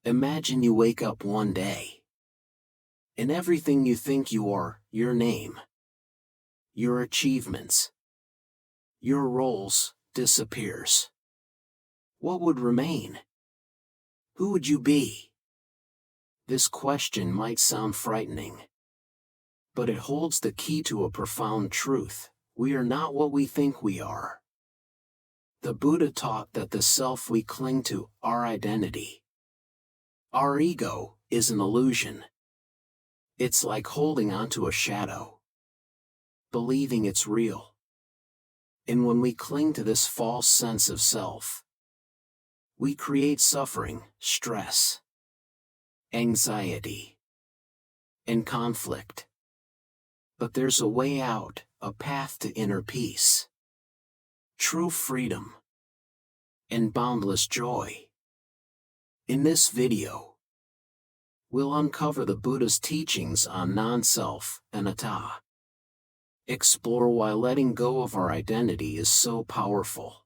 Imagine you wake up one day, and everything you think you are, your name, your achievements, your roles, disappears. What would remain? Who would you be? This question might sound frightening, but it holds the key to a profound truth. We are not what we think we are. The Buddha taught that the self we cling to, our identity, our ego, is an illusion. It's like holding onto a shadow, believing it's real. And when we cling to this false sense of self, we create suffering, stress, anxiety, and conflict. But there's a way out, a path to inner peace, true freedom, and boundless joy. In this video, we'll uncover the Buddha's teachings on non-self, anatta. Explore why letting go of our identity is so powerful,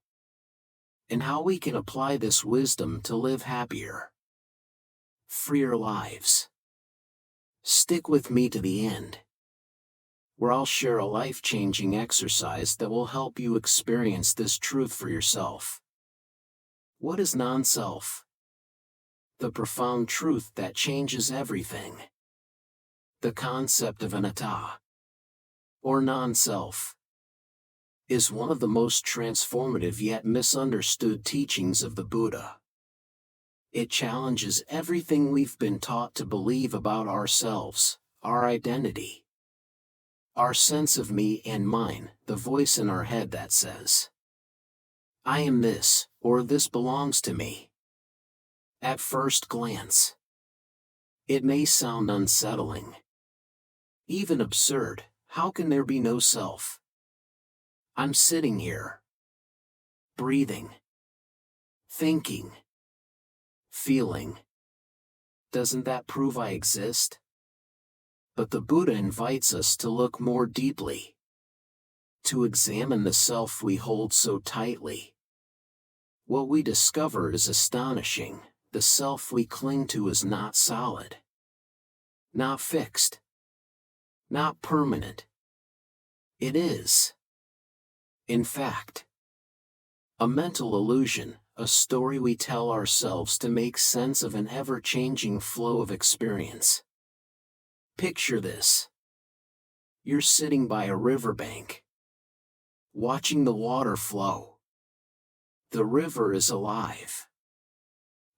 and how we can apply this wisdom to live happier, freer lives. Stick with me to the end, where I'll share a life-changing exercise that will help you experience this truth for yourself. What is non-self? The profound truth that changes everything. The concept of anatta, or non-self, is one of the most transformative yet misunderstood teachings of the Buddha. It challenges everything we've been taught to believe about ourselves, our identity, our sense of me and mine, the voice in our head that says, I am this, or this belongs to me. At first glance, it may sound unsettling, even absurd. How can there be no self? I'm sitting here, breathing, thinking, feeling. Doesn't that prove I exist? But the Buddha invites us to look more deeply, to examine the self we hold so tightly. What we discover is astonishing. The self we cling to is not solid, not fixed, not permanent. It is, in fact, a mental illusion, a story we tell ourselves to make sense of an ever-changing flow of experience. Picture this. You're sitting by a riverbank, watching the water flow. The river is alive,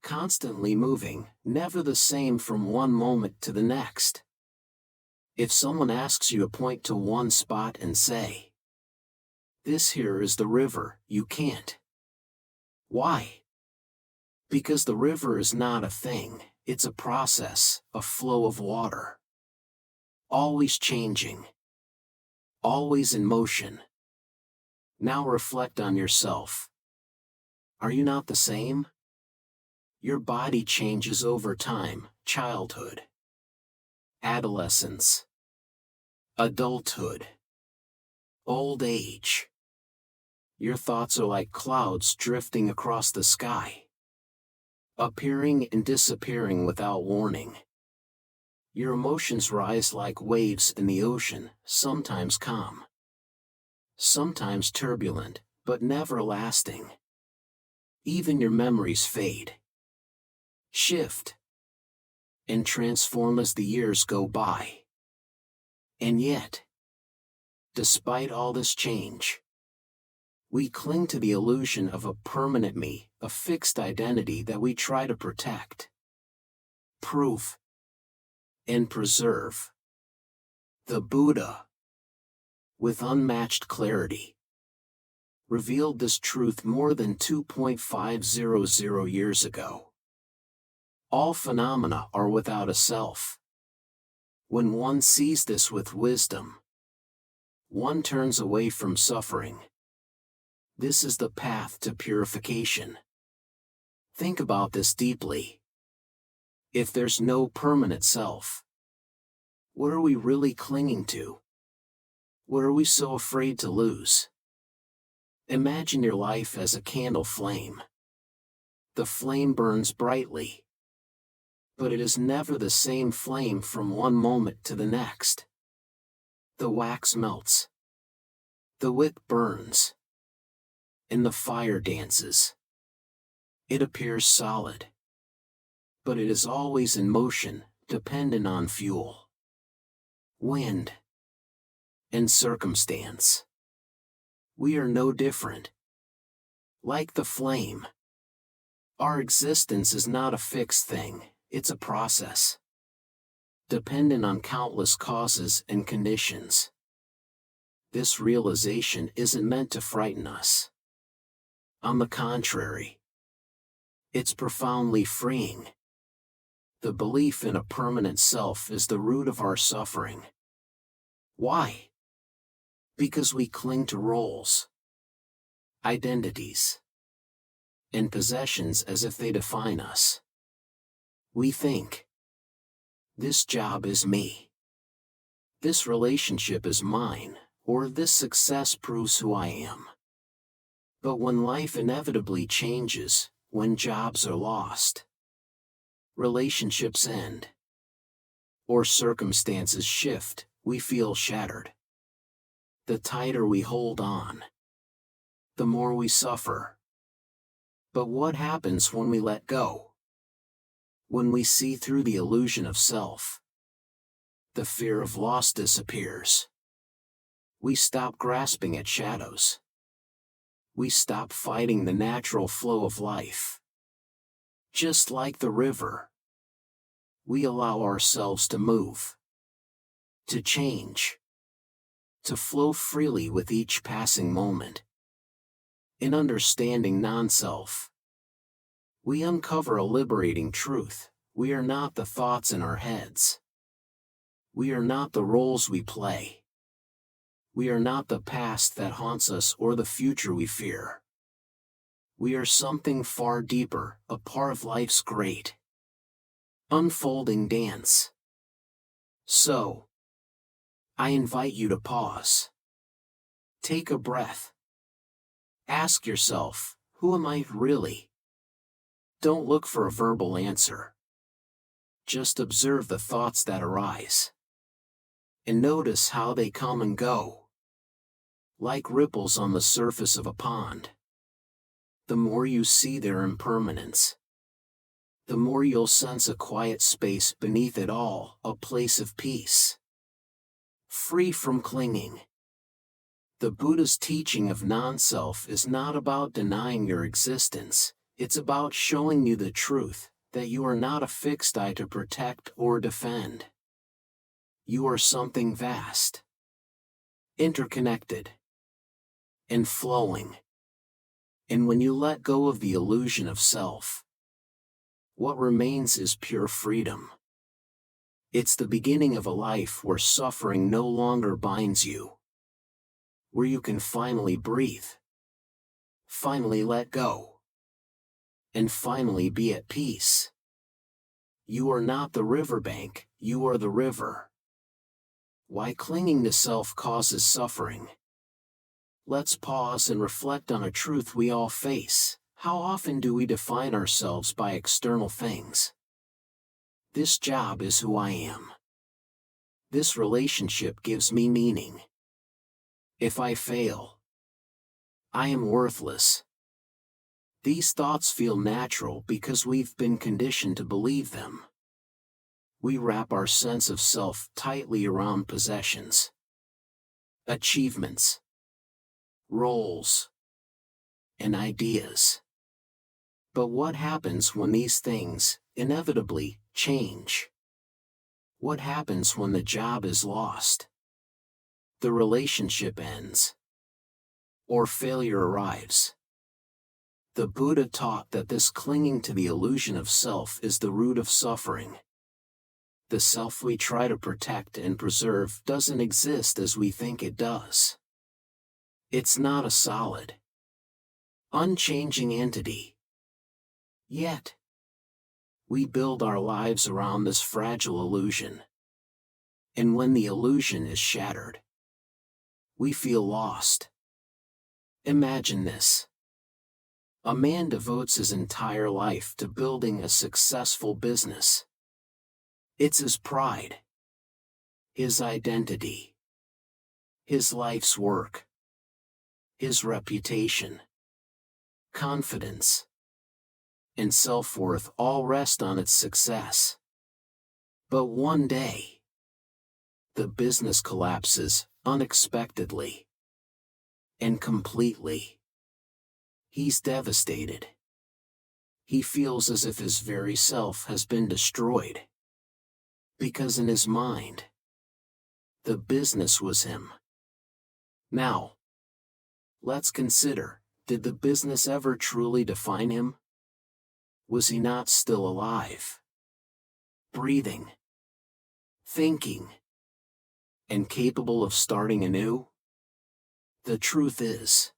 constantly moving, never the same from one moment to the next. If someone asks you to point to one spot and say, this here is the river, you can't. Why? Because the river is not a thing, it's a process, a flow of water. Always changing, always in motion. Now reflect on yourself. Are you not the same? Your body changes over time, childhood, adolescence, adulthood, old age. Your thoughts are like clouds drifting across the sky, appearing and disappearing without warning. Your emotions rise like waves in the ocean, sometimes calm, sometimes turbulent, but never lasting. Even your memories fade, shift, and transform as the years go by. And yet, despite all this change, we cling to the illusion of a permanent me, a fixed identity that we try to protect, prove, and preserve. The Buddha, with unmatched clarity, revealed this truth more than 2,500 years ago. All phenomena are without a self. When one sees this with wisdom, one turns away from suffering. This is the path to purification. Think about this deeply. If there's no permanent self, what are we really clinging to? What are we so afraid to lose? Imagine your life as a candle flame. The flame burns brightly, but it is never the same flame from one moment to the next. The wax melts. The wick burns. And the fire dances. It appears solid. But it is always in motion, dependent on fuel, wind, and circumstance. We are no different. Like the flame, our existence is not a fixed thing, it's a process, dependent on countless causes and conditions. This realization isn't meant to frighten us. On the contrary, it's profoundly freeing. The belief in a permanent self is the root of our suffering. Why? Because we cling to roles, identities, and possessions as if they define us. We think, this job is me. This relationship is mine, or this success proves who I am. But when life inevitably changes, when jobs are lost, relationships end, or circumstances shift, we feel shattered. The tighter we hold on, the more we suffer. But what happens when we let go? When we see through the illusion of self, the fear of loss disappears. We stop grasping at shadows. We stop fighting the natural flow of life. Just like the river, we allow ourselves to move, to change, to flow freely with each passing moment. In understanding non-self, we uncover a liberating truth: we are not the thoughts in our heads. We are not the roles we play. We are not the past that haunts us or the future we fear. We are something far deeper, a part of life's great, unfolding dance. So, I invite you to pause. Take a breath. Ask yourself, who am I really? Don't look for a verbal answer. Just observe the thoughts that arise. And notice how they come and go, like ripples on the surface of a pond. The more you see their impermanence, the more you'll sense a quiet space beneath it all, a place of peace, free from clinging. The Buddha's teaching of non-self is not about denying your existence, it's about showing you the truth, that you are not a fixed I to protect or defend. You are something vast, interconnected, and flowing. And when you let go of the illusion of self, what remains is pure freedom. It's the beginning of a life where suffering no longer binds you, where you can finally breathe, finally let go, and finally be at peace. You are not the riverbank, you are the river. Why clinging to self causes suffering? Let's pause and reflect on a truth we all face. How often do we define ourselves by external things? This job is who I am. This relationship gives me meaning. If I fail, I am worthless. These thoughts feel natural because we've been conditioned to believe them. We wrap our sense of self tightly around possessions, achievements, roles, and ideas. But what happens when these things, inevitably, change? What happens when the job is lost? The relationship ends, or failure arrives? The Buddha taught that this clinging to the illusion of self is the root of suffering. The self we try to protect and preserve doesn't exist as we think it does. It's not a solid, unchanging entity. Yet, we build our lives around this fragile illusion. And when the illusion is shattered, we feel lost. Imagine this. A man devotes his entire life to building a successful business. It's his pride, his identity, his life's work, his reputation, confidence, and self-worth all rest on its success. But one day, the business collapses, unexpectedly and completely. He's devastated. He feels as if his very self has been destroyed. Because in his mind, the business was him. Now, let's consider, did the business ever truly define him? Was he not still alive, breathing, thinking, and capable of starting anew? The truth is,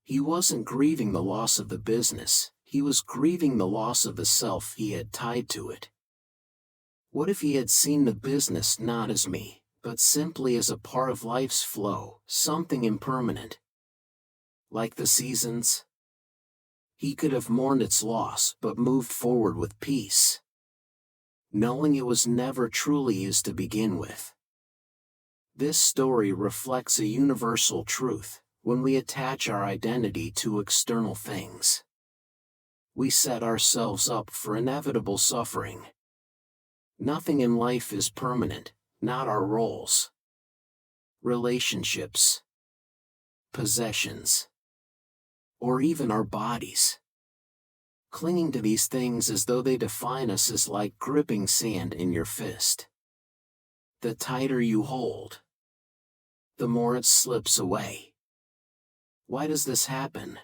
he wasn't grieving the loss of the business, he was grieving the loss of the self he had tied to it. What if he had seen the business not as me, but simply as a part of life's flow, something impermanent? Like the seasons? He could have mourned its loss but moved forward with peace, knowing it was never truly his to begin with. This story reflects a universal truth: when we attach our identity to external things, we set ourselves up for inevitable suffering. Nothing in life is permanent, not our roles, relationships, possessions, or even our bodies. Clinging to these things as though they define us is like gripping sand in your fist. The tighter you hold, the more it slips away. Why does this happen?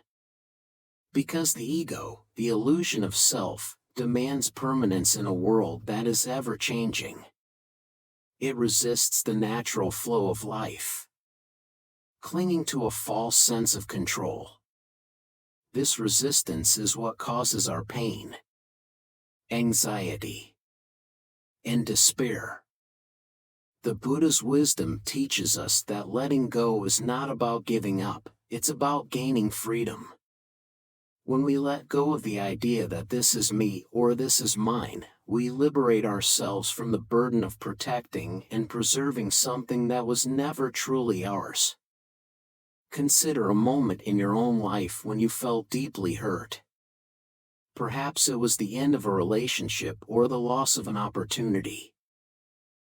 Because the ego, the illusion of self, demands permanence in a world that is ever-changing. It resists the natural flow of life, clinging to a false sense of control. This resistance is what causes our pain, anxiety, and despair. The Buddha's wisdom teaches us that letting go is not about giving up, it's about gaining freedom. When we let go of the idea that this is me or this is mine, we liberate ourselves from the burden of protecting and preserving something that was never truly ours. Consider a moment in your own life when you felt deeply hurt. Perhaps it was the end of a relationship or the loss of an opportunity.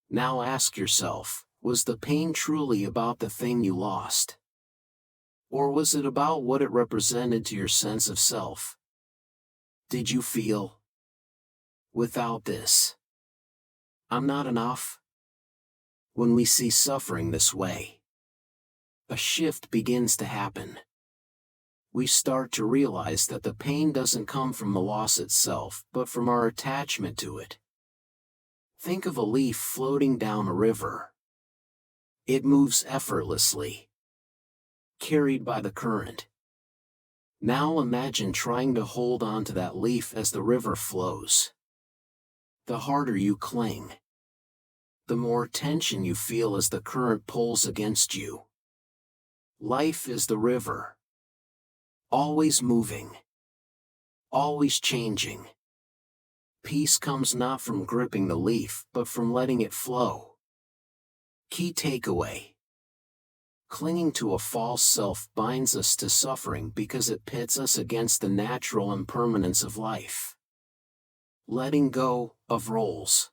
Now ask yourself, was the pain truly about the thing you lost? Or was it about what it represented to your sense of self? Did you feel, without this, I'm not enough? When we see suffering this way, a shift begins to happen. We start to realize that the pain doesn't come from the loss itself, but from our attachment to it. Think of a leaf floating down a river. It moves effortlessly, carried by the current. Now imagine trying to hold on to that leaf as the river flows. The harder you cling, the more tension you feel as the current pulls against you. Life is the river, always moving, always changing. Peace comes not from gripping the leaf, but from letting it flow. Key takeaway: clinging to a false self binds us to suffering because it pits us against the natural impermanence of life. Letting go of roles,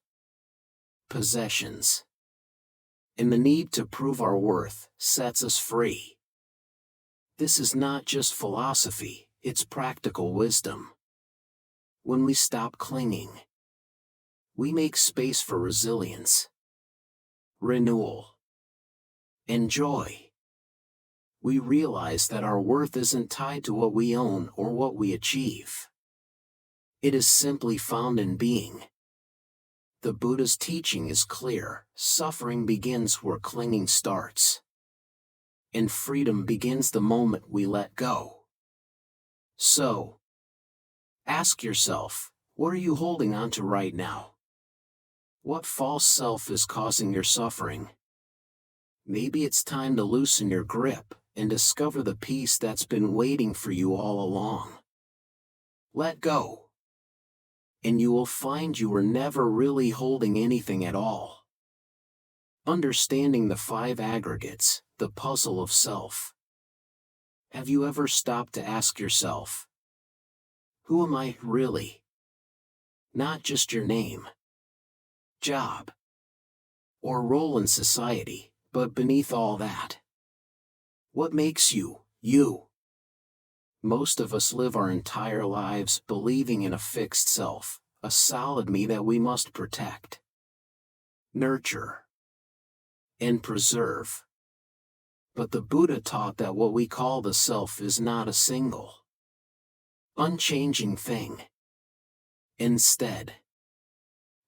possessions, and the need to prove our worth sets us free. This is not just philosophy, it's practical wisdom. When we stop clinging, we make space for resilience, renewal, and joy. We realize that our worth isn't tied to what we own or what we achieve. It is simply found in being. The Buddha's teaching is clear: suffering begins where clinging starts. And freedom begins the moment we let go. So, ask yourself, what are you holding on to right now? What false self is causing your suffering? Maybe it's time to loosen your grip and discover the peace that's been waiting for you all along. Let go and you will find you were never really holding anything at all. Understanding the 5 aggregates, the puzzle of self. Have you ever stopped to ask yourself, who am I really? Not just your name, job, or role in society, but beneath all that. What makes you, you? Most of us live our entire lives believing in a fixed self, a solid me that we must protect, nurture, and preserve. But the Buddha taught that what we call the self is not a single, unchanging thing. Instead,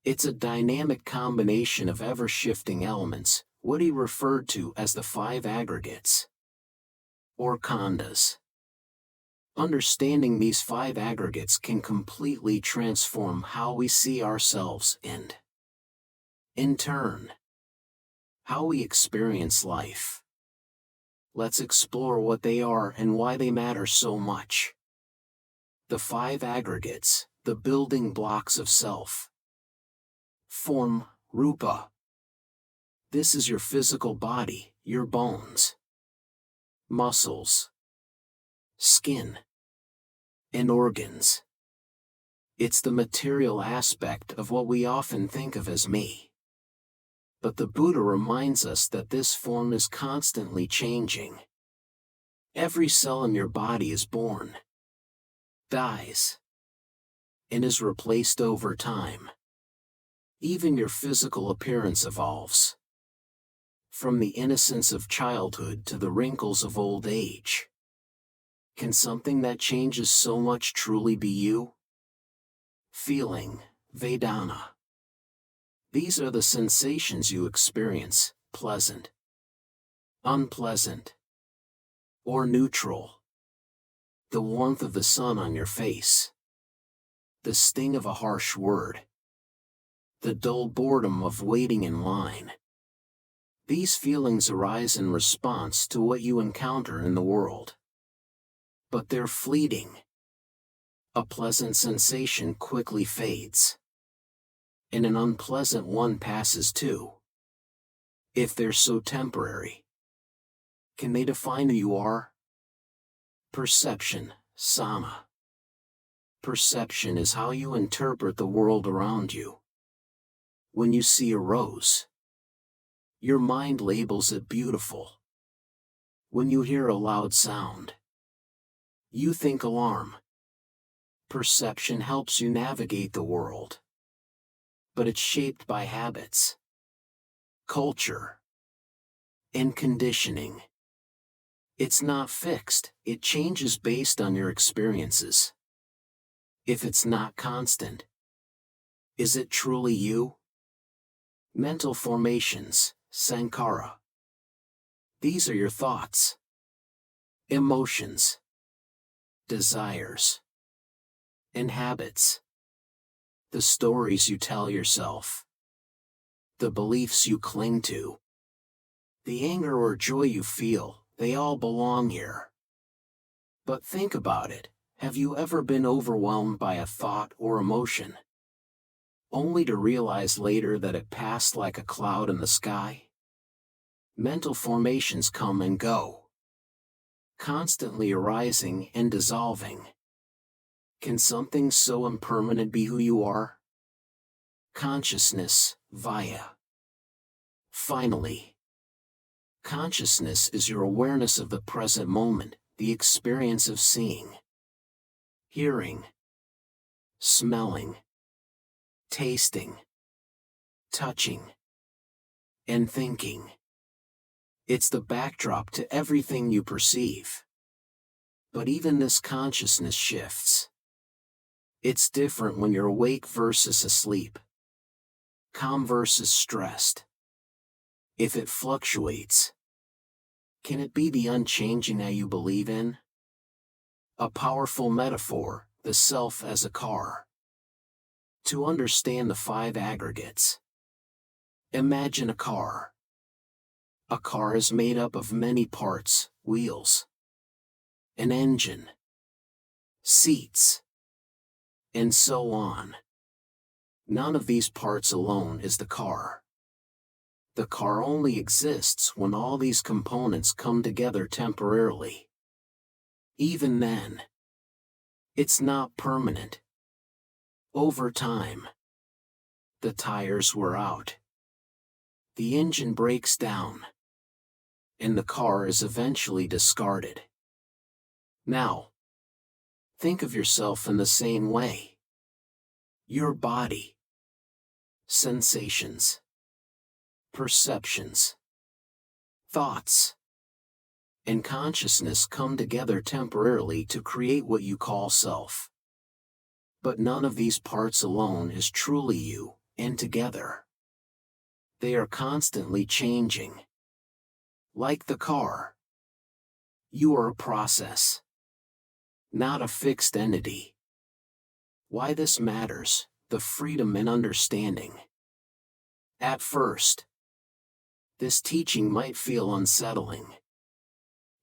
it's a dynamic combination of ever-shifting elements, what he referred to as the 5 aggregates, or khandhas. Understanding these 5 aggregates can completely transform how we see ourselves and, in turn, how we experience life. Let's explore what they are and why they matter so much. The 5 aggregates, the building blocks of self. Form, rupa. This is your physical body, your bones, muscles, skin, and organs. It's the material aspect of what we often think of as me. But the Buddha reminds us that this form is constantly changing. Every cell in your body is born, dies, and is replaced over time. Even your physical appearance evolves. From the innocence of childhood to the wrinkles of old age. Can something that changes so much truly be you? Feeling, Vedana. These are the sensations you experience, pleasant, unpleasant, or neutral. The warmth of the sun on your face. The sting of a harsh word. The dull boredom of waiting in line. These feelings arise in response to what you encounter in the world. But they're fleeting. A pleasant sensation quickly fades. And an unpleasant one passes too. If they're so temporary, can they define who you are? Perception, sama. Perception is how you interpret the world around you. When you see a rose, your mind labels it beautiful. When you hear a loud sound, you think alarm. Perception helps you navigate the world. But it's shaped by habits, culture, and conditioning. It's not fixed, it changes based on your experiences. If it's not constant, is it truly you? Mental formations, sankhara. These are your thoughts, emotions, desires, and habits. The stories you tell yourself, the beliefs you cling to, the anger or joy you feel, they all belong here. But think about it, have you ever been overwhelmed by a thought or emotion, only to realize later that it passed like a cloud in the sky? Mental formations come and go, constantly arising and dissolving. Can something so impermanent be who you are? Consciousness, via. Finally, consciousness is your awareness of the present moment, the experience of seeing, hearing, smelling, tasting, touching, and thinking. It's the backdrop to everything you perceive. But even this consciousness shifts. It's different when you're awake versus asleep. Calm versus stressed. If it fluctuates, can it be the unchanging that you believe in? A powerful metaphor, the self as a car. To understand the 5 aggregates, imagine a car. A car is made up of many parts, wheels, an engine, seats, and so on. None of these parts alone is the car. The car only exists when all these components come together temporarily. Even then, it's not permanent. Over time, the tires wear out. The engine breaks down. And the car is eventually discarded. Now, think of yourself in the same way. Your body, sensations, perceptions, thoughts, and consciousness come together temporarily to create what you call self. But none of these parts alone is truly you, and together, they are constantly changing. Like the car, you are a process, not a fixed entity. Why this matters, the freedom and understanding. At first, this teaching might feel unsettling.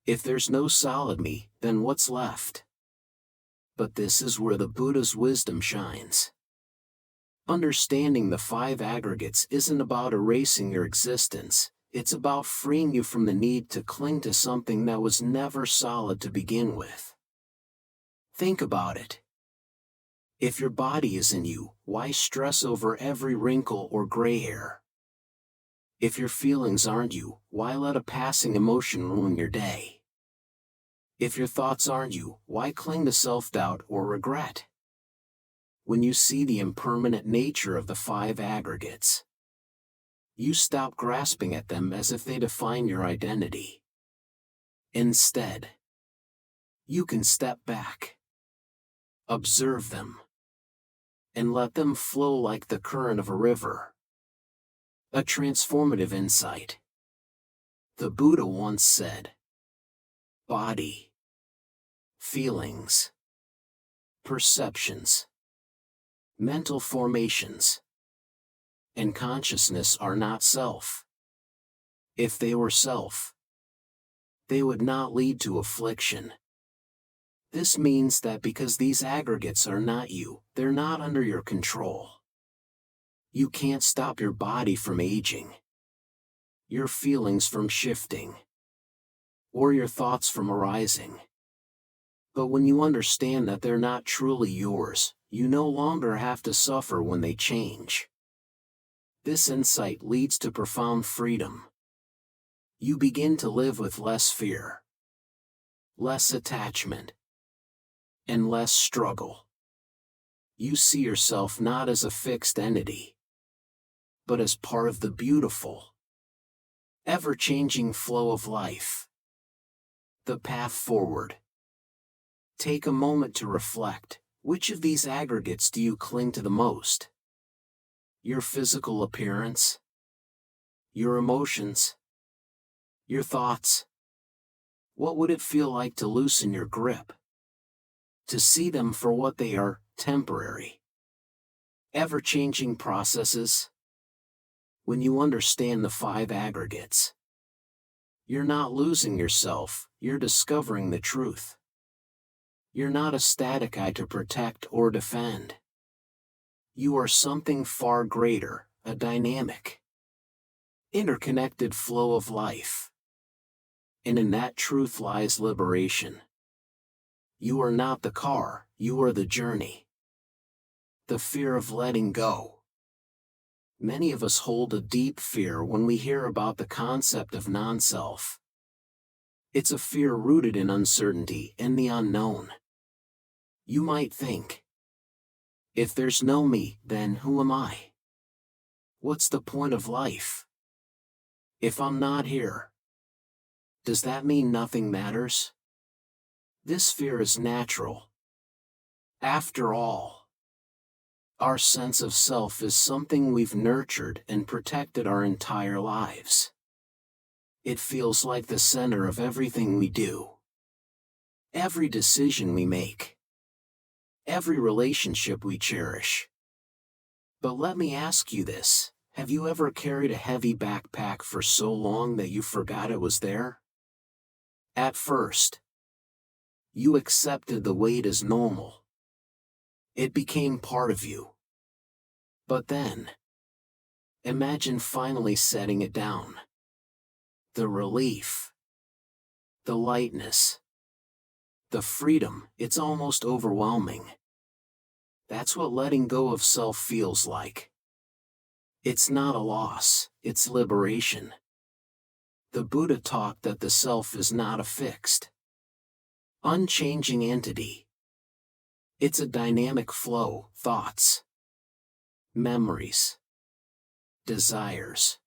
If there's no solid me, then what's left? But this is where the Buddha's wisdom shines. Understanding the five aggregates isn't about erasing your existence, it's about freeing you from the need to cling to something that was never solid to begin with. Think about it. If your body isn't you, why stress over every wrinkle or gray hair? If your feelings aren't you, why let a passing emotion ruin your day? If your thoughts aren't you, why cling to self-doubt or regret? When you see the impermanent nature of the five aggregates, you stop grasping at them as if they define your identity. Instead, you can step back, observe them, and let them flow like the current of a river. A transformative insight. The Buddha once said, body, feelings, perceptions, mental formations, and consciousness are not self. If they were self, they would not lead to affliction. This means that because these aggregates are not you, they're not under your control. You can't stop your body from aging, your feelings from shifting, or your thoughts from arising. But when you understand that they're not truly yours, you no longer have to suffer when they change. This insight leads to profound freedom. You begin to live with less fear, less attachment, and less struggle. You see yourself not as a fixed entity, but as part of the beautiful, ever-changing flow of life. The path forward. Take a moment to reflect, which of these aggregates do you cling to the most? Your physical appearance? Your emotions? Your thoughts? What would it feel like to loosen your grip? To see them for what they are, temporary, ever-changing processes? When you understand the five aggregates, you're not losing yourself, you're discovering the truth. You're not a static eye to protect or defend. You are something far greater, a dynamic, interconnected flow of life. And in that truth lies liberation. You are not the car, you are the journey. The fear of letting go. Many of us hold a deep fear when we hear about the concept of non-self. It's a fear rooted in uncertainty and the unknown. You might think, if there's no me, then who am I? What's the point of life? If I'm not here, does that mean nothing matters? This fear is natural. After all, our sense of self is something we've nurtured and protected our entire lives. It feels like the center of everything we do. Every decision we make. Every relationship we cherish. But let me ask you this, have you ever carried a heavy backpack for so long that you forgot it was there? At first, you accepted the weight as normal. It became part of you. But then, imagine finally setting it down. The relief, the lightness, the freedom, it's almost overwhelming. That's what letting go of self feels like. It's not a loss, it's liberation. The Buddha taught that the self is not a fixed, unchanging entity. It's a dynamic flow, thoughts, memories, desires,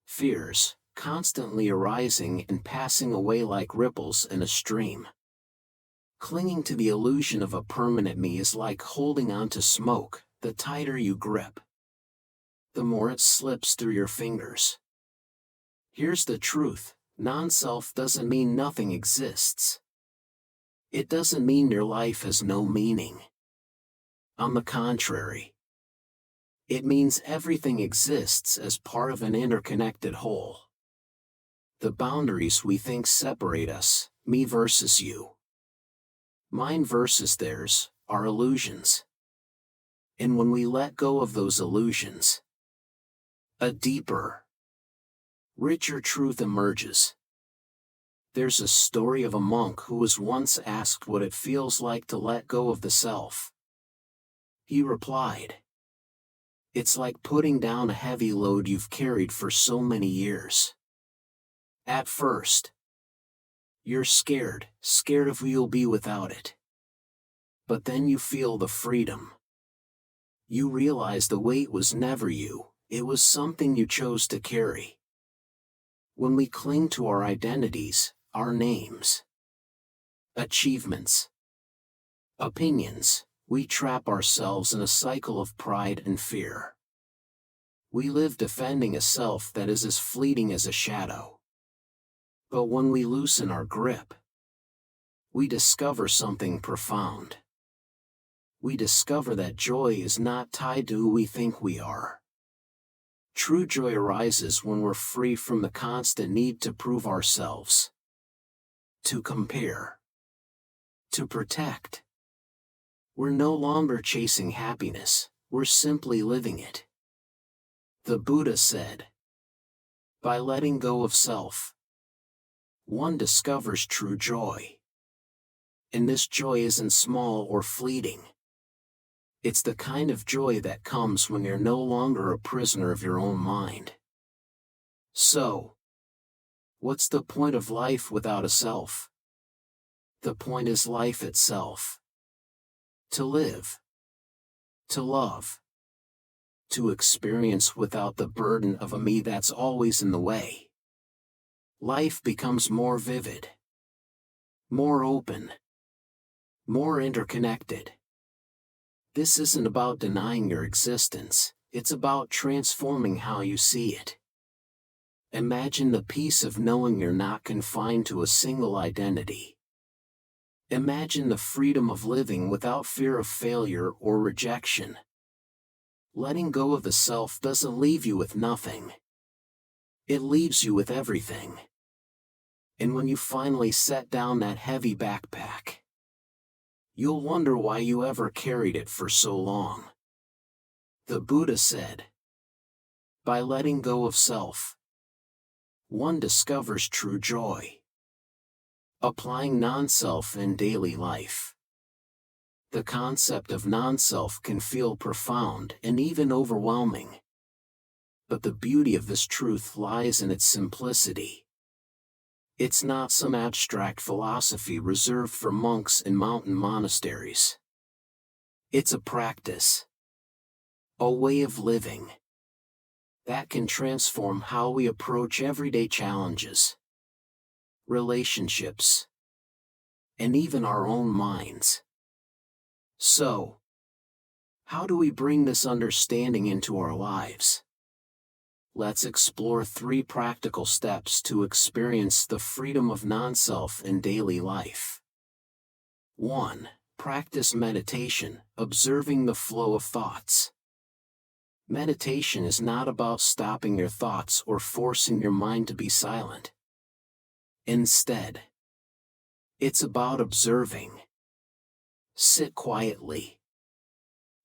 fears, constantly arising and passing away like ripples in a stream. Clinging to the illusion of a permanent me is like holding on to smoke. The tighter you grip, the more it slips through your fingers. Here's the truth: non-self doesn't mean nothing exists. It doesn't mean your life has no meaning. On the contrary, it means everything exists as part of an interconnected whole. The boundaries we think separate us, me versus you, mine versus theirs, are illusions. And when we let go of those illusions, a deeper, richer truth emerges. There's a story of a monk who was once asked what it feels like to let go of the self. He replied, "It's like putting down a heavy load you've carried for so many years. At first, you're scared of who you'll be without it. But then you feel the freedom. You realize the weight was never you, it was something you chose to carry." When we cling to our identities, our names, achievements, opinions, we trap ourselves in a cycle of pride and fear. We live defending a self that is as fleeting as a shadow. But when we loosen our grip, we discover something profound. We discover that joy is not tied to who we think we are. True joy arises when we're free from the constant need to prove ourselves, to compare, to protect. We're no longer chasing happiness, we're simply living it. The Buddha said, "By letting go of self, one discovers true joy. And this joy isn't small or fleeting. It's the kind of joy that comes when you're no longer a prisoner of your own mind." So, what's the point of life without a self? The point is life itself. To live, to love, to experience without the burden of a me that's always in the way. Life becomes more vivid, more open, more interconnected. This isn't about denying your existence, it's about transforming how you see it. Imagine the peace of knowing you're not confined to a single identity. Imagine the freedom of living without fear of failure or rejection. Letting go of the self doesn't leave you with nothing. It leaves you with everything. And when you finally set down that heavy backpack, you'll wonder why you ever carried it for so long. The Buddha said, "By letting go of self, one discovers true joy." Applying non-self in daily life. The concept of non-self can feel profound and even overwhelming. But the beauty of this truth lies in its simplicity. It's not some abstract philosophy reserved for monks in mountain monasteries. It's a practice, a way of living, that can transform how we approach everyday challenges, relationships, and even our own minds. So, how do we bring this understanding into our lives? Let's explore 3 practical steps to experience the freedom of non-self in daily life. 1. Practice meditation, observing the flow of thoughts. Meditation is not about stopping your thoughts or forcing your mind to be silent. Instead, it's about observing. Sit quietly.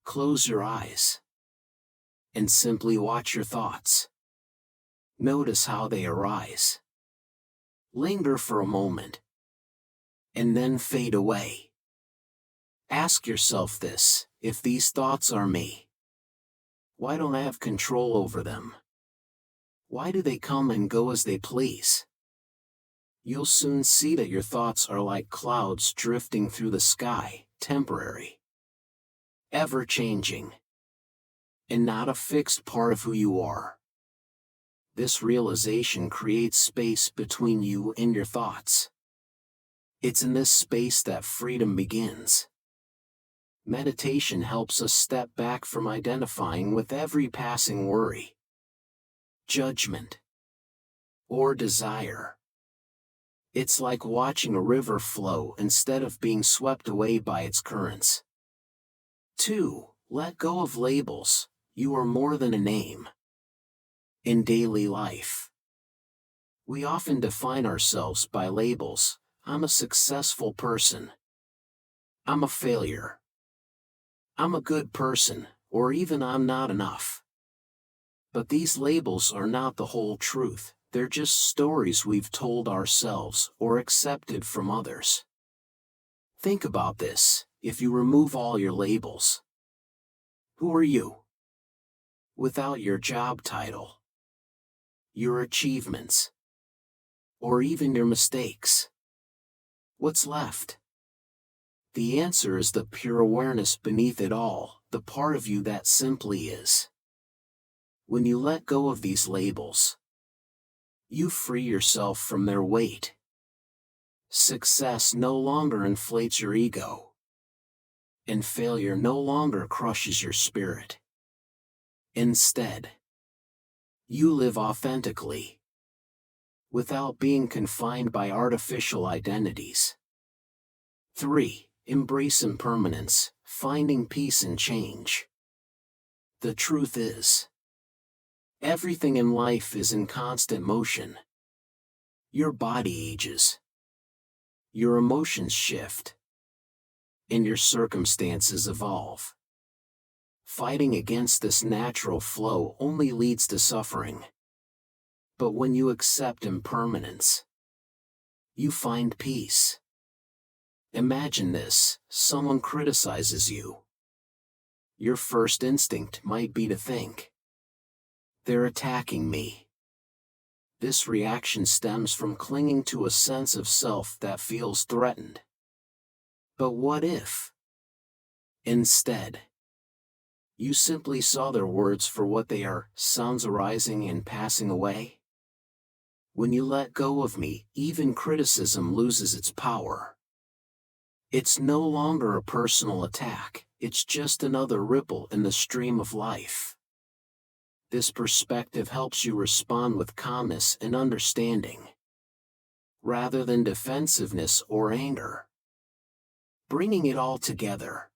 Close your eyes. and simply watch your thoughts. Notice how they arise. Linger for a moment, and then fade away. Ask yourself this: if these thoughts are me, why don't I have control over them? Why do they come and go as they please? You'll soon see that your thoughts are like clouds drifting through the sky, temporary, ever-changing, and not a fixed part of who you are. This realization creates space between you and your thoughts. It's in this space that freedom begins. Meditation helps us step back from identifying with every passing worry, judgment, or desire. It's like watching a river flow instead of being swept away by its currents. 2. Let go of labels. You are more than a name. In daily life, we often define ourselves by labels. I'm a successful person. I'm a failure. I'm a good person, or even I'm not enough. But these labels are not the whole truth. They're just stories we've told ourselves or accepted from others. Think about this: if you remove all your labels, who are you? Without your job title, your achievements, or even your mistakes, what's left? The answer is the pure awareness beneath it all, the part of you that simply is. When you let go of these labels, you free yourself from their weight. Success no longer inflates your ego, and failure no longer crushes your spirit. Instead, you live authentically, without being confined by artificial identities. 3. Embrace impermanence, finding peace in change. The truth is, everything in life is in constant motion. Your body ages, your emotions shift, and your circumstances evolve. Fighting against this natural flow only leads to suffering. But when you accept impermanence, you find peace. Imagine this: someone criticizes you. Your first instinct might be to think, they're attacking me. This reaction stems from clinging to a sense of self that feels threatened. But what if, instead, you simply saw their words for what they are, sounds arising and passing away? When you let go of me, even criticism loses its power. It's no longer a personal attack, it's just another ripple in the stream of life. This perspective helps you respond with calmness and understanding, rather than defensiveness or anger. Bringing it all together,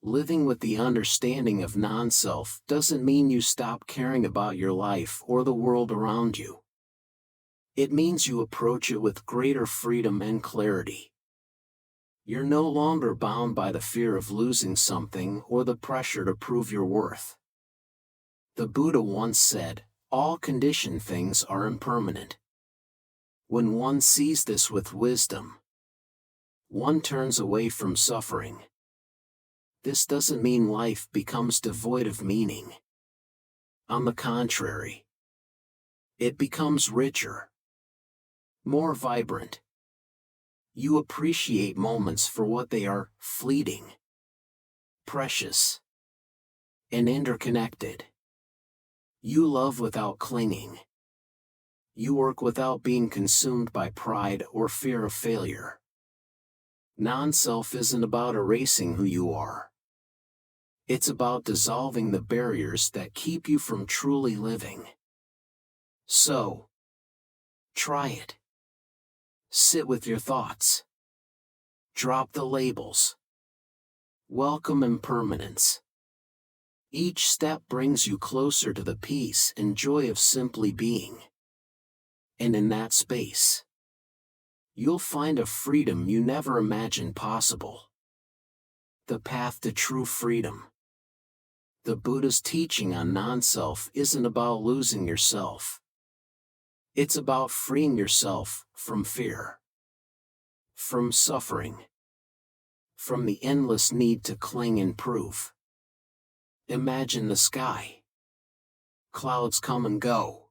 living with the understanding of non-self doesn't mean you stop caring about your life or the world around you. It means you approach it with greater freedom and clarity. You're no longer bound by the fear of losing something or the pressure to prove your worth. The Buddha once said, "All conditioned things are impermanent." When one sees this with wisdom, one turns away from suffering. This doesn't mean life becomes devoid of meaning. On the contrary, it becomes richer, more vibrant. You appreciate moments for what they are: fleeting, precious, and interconnected. You love without clinging. You work without being consumed by pride or fear of failure. Non-self isn't about erasing who you are. It's about dissolving the barriers that keep you from truly living. So, try it. Sit with your thoughts. Drop the labels. Welcome impermanence. Each step brings you closer to the peace and joy of simply being. And in that space, you'll find a freedom you never imagined possible. The path to true freedom. The Buddha's teaching on non-self isn't about losing yourself. It's about freeing yourself from fear, from suffering, from the endless need to cling and prove. Imagine the sky. Clouds come and go,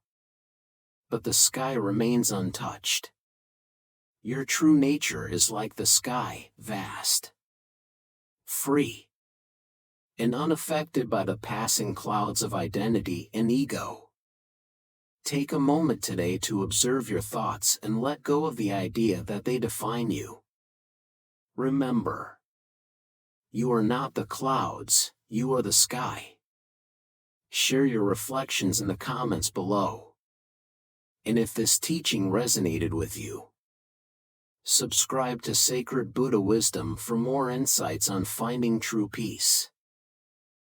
but the sky remains untouched. Your true nature is like the sky, vast, free, and unaffected by the passing clouds of identity and ego. Take a moment today to observe your thoughts and let go of the idea that they define you. Remember, you are not the clouds, you are the sky. Share your reflections in the comments below. And if this teaching resonated with you, subscribe to Sacred Buddha Wisdom for more insights on finding true peace.